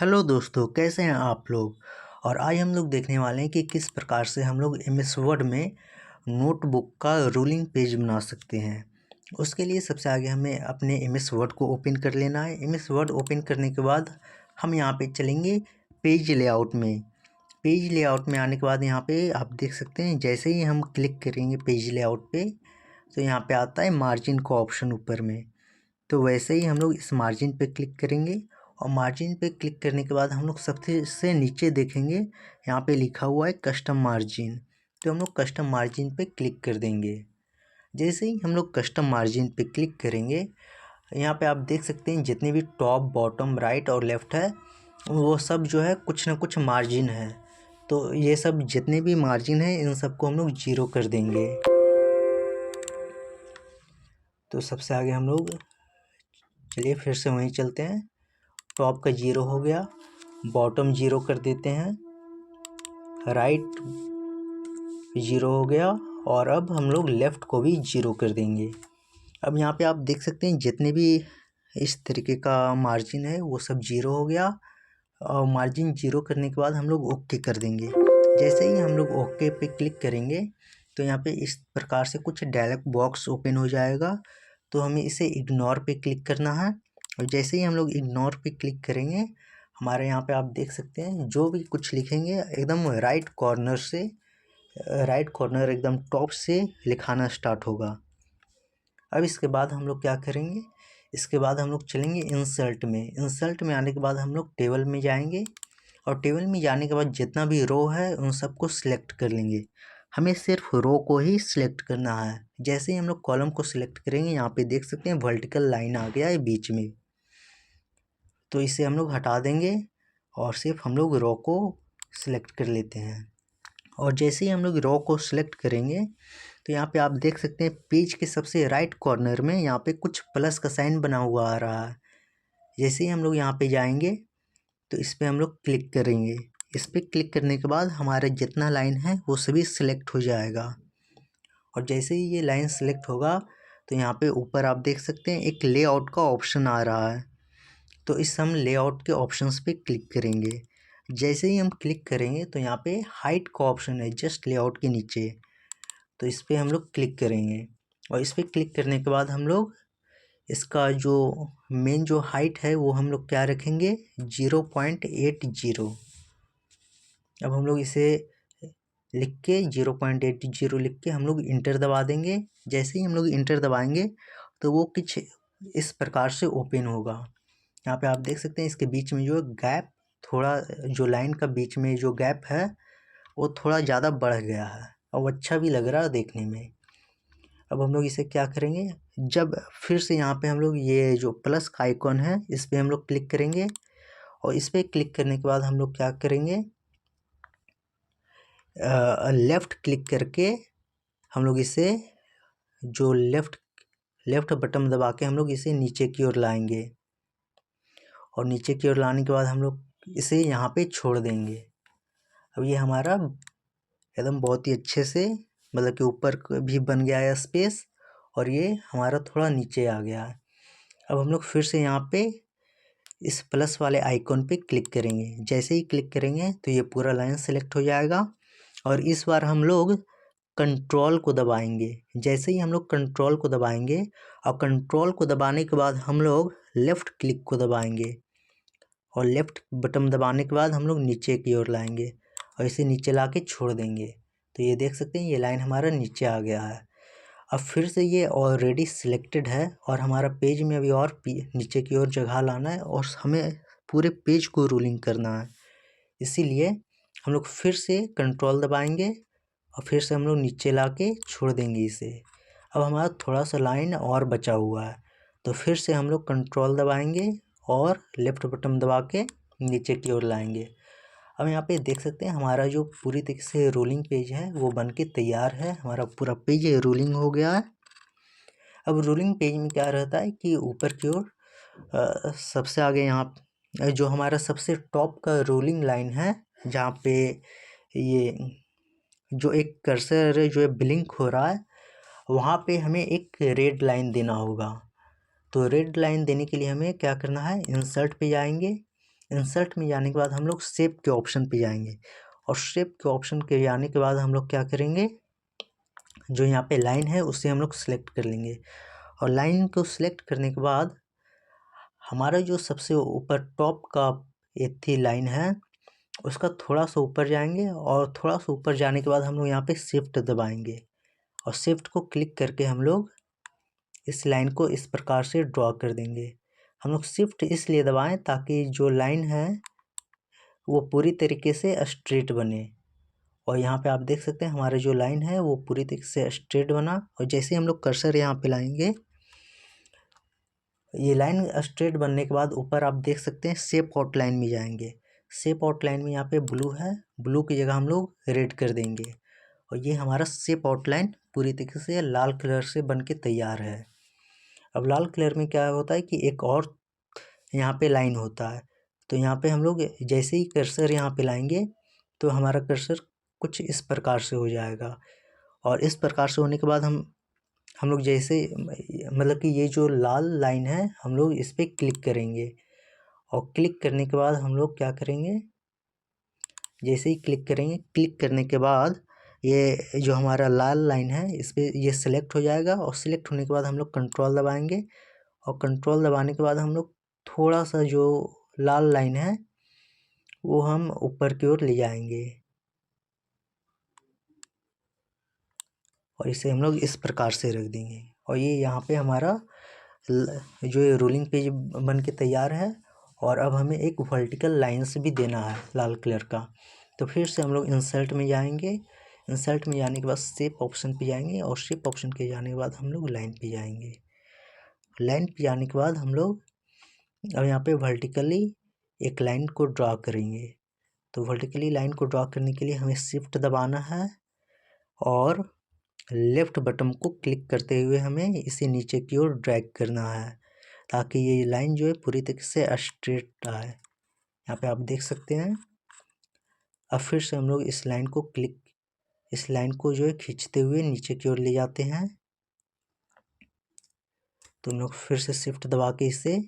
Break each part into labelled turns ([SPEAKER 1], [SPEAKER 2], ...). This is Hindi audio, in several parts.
[SPEAKER 1] हेलो दोस्तों, कैसे हैं आप लोग। और आज हम लोग देखने वाले हैं कि किस प्रकार से हम लोग एमएस वर्ड में नोटबुक का रूलिंग पेज बना सकते हैं। उसके लिए सबसे आगे हमें अपने एमएस वर्ड को ओपन कर लेना है। एमएस वर्ड ओपन करने के बाद हम यहाँ पे चलेंगे पेज लेआउट में। पेज लेआउट में आने के बाद यहाँ पे आप देख सकते हैं, जैसे ही हम क्लिक करेंगे पेज लेआउट पे तो यहाँ पे आता है मार्जिन का ऑप्शन ऊपर में। तो वैसे ही हम लोग इस मार्जिन पे क्लिक करेंगे और मार्जिन पे क्लिक करने के बाद हम लोग सबसे से नीचे देखेंगे यहाँ पे लिखा हुआ है कस्टम मार्जिन। तो हम लोग कस्टम मार्जिन पे क्लिक कर देंगे। जैसे ही हम लोग कस्टम मार्जिन पे क्लिक करेंगे, यहाँ पे आप देख सकते हैं जितने भी टॉप बॉटम राइट और लेफ़्ट है वो सब जो है कुछ ना कुछ मार्जिन है। तो ये सब जितने भी मार्जिन है इन सबको हम लोग ज़ीरो कर देंगे। तो सबसे आगे हम लोग चलिए फिर से वहीं चलते हैं। टॉप का 0 हो गया, बॉटम 0 कर देते हैं, राइट 0 हो गया और अब हम लोग लेफ़्ट को भी 0 कर देंगे। अब यहाँ पे आप देख सकते हैं जितने भी इस तरीके का मार्जिन है वो सब 0 हो गया। और मार्जिन 0 करने के बाद हम लोग ओके कर देंगे। जैसे ही हम लोग ओके पे क्लिक करेंगे तो यहाँ पे इस प्रकार से कुछ डायलॉग बॉक्स ओपन हो जाएगा। तो हमें इसे इग्नोर पे क्लिक करना है और जैसे ही हम लोग इग्नोर पे क्लिक करेंगे हमारे यहाँ पे आप देख सकते हैं जो भी कुछ लिखेंगे एकदम राइट कॉर्नर एकदम टॉप से लिखाना स्टार्ट होगा। अब इसके बाद हम लोग क्या करेंगे, इसके बाद हम लोग चलेंगे इंसर्ट में। इंसर्ट में आने के बाद हम लोग टेबल में जाएंगे और टेबल में जाने के बाद जितना भी रो है उन सबको सिलेक्ट कर लेंगे। हमें सिर्फ रो को ही सिलेक्ट करना है। जैसे ही हम लोग कॉलम को सिलेक्ट करेंगे यहाँ पे देख सकते हैं वर्टिकल लाइन आ गया है बीच में, तो इसे हम लोग हटा देंगे और सिर्फ हम लोग रो को सिलेक्ट कर लेते हैं। और जैसे ही हम लोग रो को सिलेक्ट करेंगे तो यहाँ पे आप देख सकते हैं पेज के सबसे राइट कॉर्नर में यहाँ पे कुछ प्लस का साइन बना हुआ आ रहा है। जैसे ही हम लोग यहाँ पे जाएंगे तो इस पर हम लोग क्लिक करेंगे। इस पर क्लिक करने के बाद हमारा जितना लाइन है वो सभी सिलेक्ट हो जाएगा। और जैसे ही ये लाइन सिलेक्ट होगा तो यहाँ पे ऊपर आप देख सकते हैं एक लेआउट का ऑप्शन आ रहा है। तो इस हम लेआउट के ऑप्शंस पे क्लिक करेंगे। जैसे ही हम क्लिक करेंगे तो यहाँ पे हाइट का ऑप्शन है जस्ट लेआउट के नीचे, तो इस पर हम लोग क्लिक करेंगे। और इस पर क्लिक करने के बाद हम लोग इसका जो मेन जो हाइट है वो हम लोग क्या रखेंगे 0.80। अब हम लोग इसे लिख के 0.80 लिख के हम लोग इंटर दबा देंगे। जैसे ही हम लोग इंटर दबाएंगे तो वो कुछ इस प्रकार से ओपन होगा। यहाँ पे आप देख सकते हैं इसके बीच में जो गैप थोड़ा, जो लाइन का बीच में जो गैप है वो थोड़ा ज़्यादा बढ़ गया है और अच्छा भी लग रहा है देखने में। अब हम लोग इसे क्या करेंगे, जब फिर से यहाँ पे हम लोग ये जो प्लस का आइकॉन है इस पर हम लोग क्लिक करेंगे और इस पर क्लिक करने के बाद हम लोग क्या करेंगे लेफ़्ट क्लिक करके हम लोग इसे जो लेफ़्ट बटन दबा के हम लोग इसे नीचे की ओर लाएंगे और नीचे की ओर लाने के बाद हम लोग इसे यहाँ पे छोड़ देंगे। अब ये हमारा एकदम बहुत ही अच्छे से मतलब कि ऊपर भी बन गया है स्पेस और ये हमारा थोड़ा नीचे आ गया है। अब हम लोग फिर से यहाँ पे इस प्लस वाले आइकॉन पे क्लिक करेंगे। जैसे ही क्लिक करेंगे तो ये पूरा लाइन सेलेक्ट हो जाएगा और इस बार हम लोग कंट्रोल को दबाएंगे। जैसे ही हम लोग कंट्रोल को दबाएंगे और कंट्रोल को दबाने के बाद हम लोग लेफ़्ट क्लिक को दबाएंगे और लेफ़्ट बटन दबाने के बाद हम लोग नीचे की ओर लाएंगे और इसे नीचे ला के छोड़ देंगे। तो ये देख सकते हैं ये लाइन हमारा नीचे आ गया है। अब फिर से ये ऑलरेडी सिलेक्टेड है और हमारा पेज में अभी और नीचे की ओर जगह लाना है और हमें पूरे पेज को रूलिंग करना है। इसीलिए हम लोग फिर से कंट्रोल दबाएंगे और फिर से हम लोग नीचे ला के छोड़ देंगे इसे। अब हमारा थोड़ा सा लाइन और बचा हुआ है तो फिर से हम लोग कंट्रोल दबाएंगे और लेफ़्ट बटन दबा के नीचे की ओर लाएंगे। अब यहाँ पे देख सकते हैं हमारा जो पूरी तरीके से रोलिंग पेज है वो बन के तैयार है। हमारा पूरा पेज रोलिंग हो गया है। अब रोलिंग पेज में क्या रहता है कि ऊपर की ओर सबसे आगे यहाँ जो हमारा सबसे टॉप का रोलिंग लाइन है जहाँ पे ये जो एक कर्सर जो है ब्लिंक हो रहा है वहाँ पे हमें एक रेड लाइन देना होगा। तो रेड लाइन देने के लिए हमें क्या करना है, इंसर्ट पे जाएंगे। इंसर्ट में जाने के बाद हम लोग शेप के ऑप्शन पे जाएंगे और शेप के ऑप्शन के जाने के बाद हम लोग क्या करेंगे, जो यहाँ पे लाइन है उसे हम लोग सेलेक्ट कर लेंगे और लाइन को सिलेक्ट करने के बाद हमारा जो सबसे ऊपर टॉप का एक थी लाइन है उसका थोड़ा सा ऊपर जाएंगे और थोड़ा सा ऊपर जाने के बाद हम लोग यहाँ पे शिफ्ट दबाएंगे और शिफ्ट को क्लिक करके हम लोग इस लाइन को इस प्रकार से ड्रॉ कर देंगे। हम लोग शिफ्ट इसलिए दबाएं ताकि जो लाइन है वो पूरी तरीके से स्ट्रेट बने और यहाँ पे आप देख सकते हैं हमारे जो लाइन है वो पूरी तरीके से स्ट्रेट बना और जैसे हम लोग कर्सर यहाँ पे लाएंगे ये लाइन स्ट्रेट बनने के बाद ऊपर आप देख सकते हैं शेप आउटलाइन में जाएंगे। शेप आउटलाइन में यहाँ पे ब्लू है, ब्लू की जगह हम लोग रेड कर देंगे और ये हमारा शेप आउटलाइन पूरी तरीके से लाल कलर से बन के तैयार है। अब लाल कलर में क्या होता है कि एक और यहाँ पे लाइन होता है, तो यहाँ पे हम लोग जैसे ही कर्सर यहाँ पे लाएंगे तो हमारा कर्सर कुछ इस प्रकार से हो जाएगा और इस प्रकार से होने के बाद हम लोग जैसे मतलब कि ये जो लाल लाइन है हम लोग इस पर क्लिक करेंगे और क्लिक करने के बाद हम लोग क्या करेंगे, जैसे ही क्लिक करेंगे, क्लिक करने के बाद ये जो हमारा लाल लाइन है इस पर ये सिलेक्ट हो जाएगा और सिलेक्ट होने के बाद हम लोग कंट्रोल दबाएंगे और कंट्रोल दबाने के बाद हम लोग थोड़ा सा जो लाल लाइन है वो हम ऊपर की ओर ले जाएंगे और इसे हम लोग इस प्रकार से रख देंगे और ये यहाँ पे हमारा जो ये रोलिंग पेज बन के तैयार है। और अब हमें एक वर्टिकल लाइंस भी देना है लाल कलर का, तो फिर से हम लोग इंसर्ट में जाएंगे, इंसर्ट में जाने के बाद शेप ऑप्शन पे जाएंगे और शेप ऑप्शन के जाने के बाद हम लोग लाइन पे जाएंगे। लाइन पे जाने के बाद हम लोग अब यहाँ पे वर्टिकली एक लाइन को ड्रा करेंगे, तो वर्टिकली लाइन को ड्रा करने के लिए हमें शिफ्ट दबाना है और लेफ़्ट बटन को क्लिक करते हुए हमें इसे नीचे की ओर ड्रैग करना है ताकि ये लाइन जो है पूरी तरीके से स्ट्रेट आए। यहाँ पे आप देख सकते हैं। अब फिर से हम लोग इस लाइन को जो है खींचते हुए नीचे की ओर ले जाते हैं, तो हम लोग फिर से शिफ्ट दबा के इसे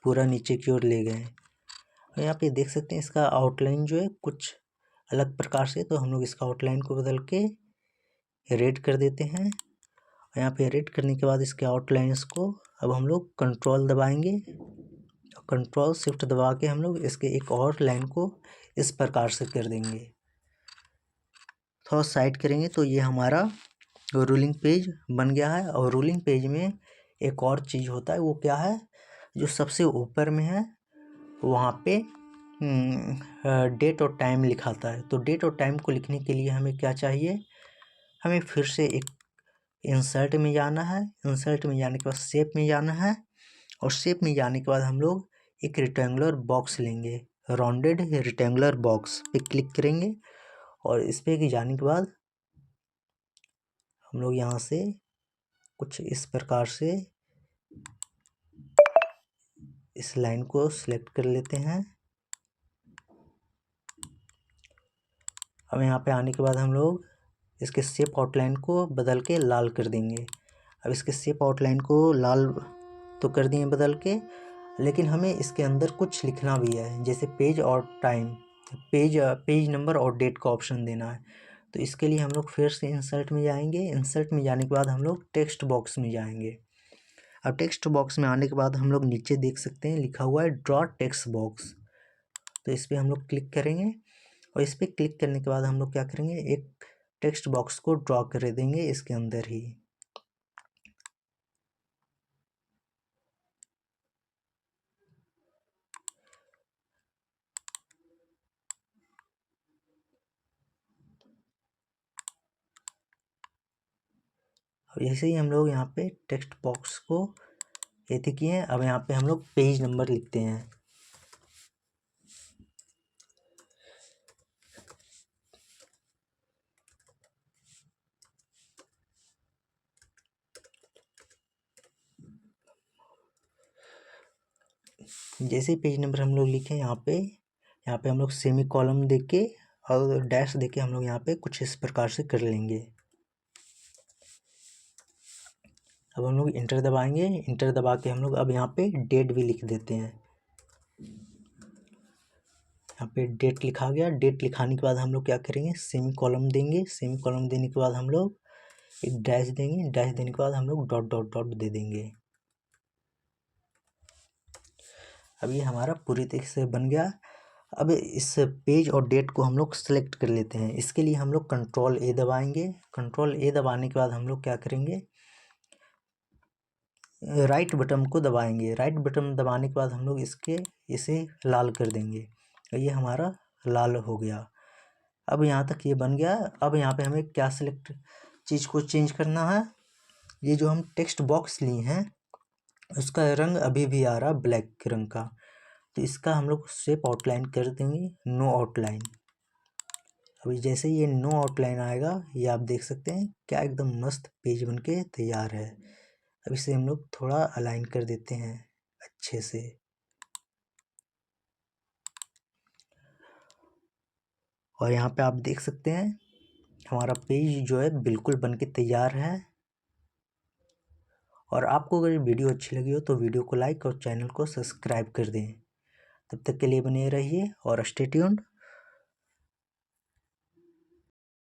[SPEAKER 1] पूरा नीचे की ओर ले गए और यहाँ पे देख सकते हैं इसका आउटलाइन जो है कुछ अलग प्रकार से, तो हम लोग इसका आउटलाइन को बदल के रेड कर देते हैं और यहाँ पे रेड करने के बाद इसके आउटलाइंस को अब हम लोग कंट्रोल दबाएंगे, कंट्रोल शिफ्ट दबा के हम लोग इसके एक और लाइन को इस प्रकार से कर देंगे। थोड़ा साइड करेंगे तो ये हमारा रूलिंग पेज बन गया है। और रूलिंग पेज में एक और चीज़ होता है, वो क्या है, जो सबसे ऊपर में है वहाँ पे डेट और टाइम लिखाता है। तो डेट और टाइम को लिखने के लिए हमें क्या चाहिए, हमें फिर से एक इंसर्ट में जाना है, इंसर्ट में जाने के बाद शेप में जाना है और शेप में जाने के बाद हम लोग एक रेक्टेंगुलर बॉक्स लेंगे, राउंडेड रेक्टेंगुलर बॉक्स पे क्लिक करेंगे और इस पे जाने के बाद हम लोग यहाँ से कुछ इस प्रकार से इस लाइन को सिलेक्ट कर लेते हैं। अब यहाँ पे आने के बाद हम लोग इसके शेप आउटलाइन को बदल के लाल कर देंगे। अब इसके शेप आउटलाइन को लाल तो कर दिए बदल के, लेकिन हमें इसके अंदर कुछ लिखना भी है, जैसे पेज और टाइम, पेज नंबर और डेट का ऑप्शन देना है। तो इसके लिए हम लोग फिर से इंसर्ट में जाएंगे, इंसर्ट में जाने के बाद हम लोग टेक्स्ट बॉक्स में जाएंगे। अब टेक्स्ट बॉक्स में आने के बाद हम लोग नीचे देख सकते हैं लिखा हुआ है ड्रॉ टेक्स्ट बॉक्स, तो इस पर हम लोग क्लिक करेंगे और इस पर क्लिक करने के बाद हम लोग क्या करेंगे, एक टेक्स्ट बॉक्स को ड्रॉ कर देंगे इसके अंदर ही। अब ऐसे ही हम लोग यहाँ पे टेक्स्ट बॉक्स को ऐसे किए हैं। अब यहाँ पे हम लोग पेज नंबर लिखते हैं। जैसे पेज नंबर हम लोग लिखे यहाँ पे हम लोग सेमी कॉलम दे के और डैश दे के हम लोग यहाँ पे कुछ इस प्रकार से कर लेंगे। अब हम लोग इंटर दबाएंगे, इंटर दबा के हम लोग अब यहाँ पे डेट भी लिख देते हैं। यहाँ पे डेट लिखा गया। डेट लिखाने के बाद हम लोग क्या करेंगे, सेमी कॉलम देंगे। सेमी कॉलम देने के बाद हम लोग एक डैश देंगे। डैश देने के बाद हम लोग डॉट डॉट डॉट दे देंगे। अब ये हमारा पूरी तरीके से बन गया। अब इस पेज और डेट को हम लोग सेलेक्ट कर लेते हैं। इसके लिए हम लोग कंट्रोल ए दबाएंगे। कंट्रोल ए दबाने के बाद हम लोग क्या करेंगे, राइट बटन को दबाएंगे। राइट बटन दबाने के बाद हम लोग इसे लाल कर देंगे। ये हमारा लाल हो गया। अब यहाँ तक ये बन गया। अब यहाँ पे हमें क्या सेलेक्ट चीज़ को चेंज करना है, ये जो हम टेक्स्ट बॉक्स लिए हैं उसका रंग अभी भी आ रहा ब्लैक रंग का, तो इसका हम लोग शेप आउटलाइन कर देंगे, नो आउटलाइन। अभी जैसे ये नो आउटलाइन आएगा, ये आप देख सकते हैं क्या एकदम मस्त पेज बनके तैयार है। अब इसे हम लोग थोड़ा अलाइन कर देते हैं अच्छे से। और यहाँ पे आप देख सकते हैं हमारा पेज जो है बिल्कुल बनके तैयार है। और आपको अगर वीडियो अच्छी लगी हो तो वीडियो को लाइक और चैनल को सब्सक्राइब कर दें। तब तक के लिए बने रहिए और स्टे ट्यून्ड।